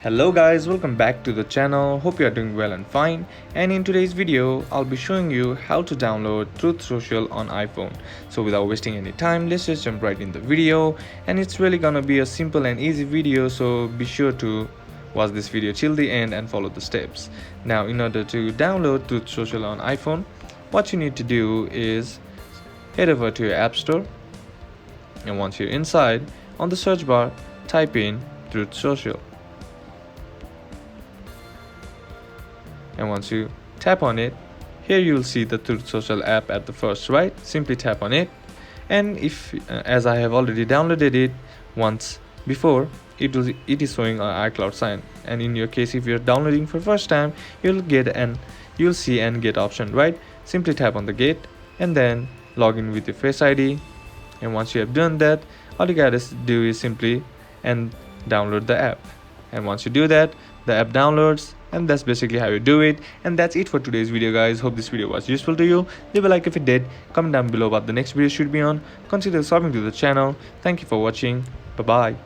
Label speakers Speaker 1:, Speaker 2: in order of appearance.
Speaker 1: Hello guys, welcome back to the channel. Hope you are doing well and fine. And in today's video, I'll be showing you how to download Truth Social on iPhone. So without wasting any time, let's just jump right in the video. And it's really gonna be a simple and easy video, so be sure to watch this video till the end and follow the steps. Now, in order to download Truth Social on iPhone, what you need to do is head over to your App Store. And once you're inside, on the search bar, type in Truth Social. And once you tap on it, here you'll see the Truth Social app at the first, right? Simply tap on it, and if as I have already downloaded it once before, it is showing an iCloud sign. And in your case, if you're downloading for first time, you'll see and get option, right? Simply tap on the get and then log in with your Face ID. And once you have done that, all you gotta do is simply and download the app. And once you do that, the app downloads, and that's basically how you do it. And that's it for today's video, guys. Hope this video was useful to you. Leave a like if it did, comment down below what the next video should be on, consider subscribing to the channel. Thank you for watching. Bye bye.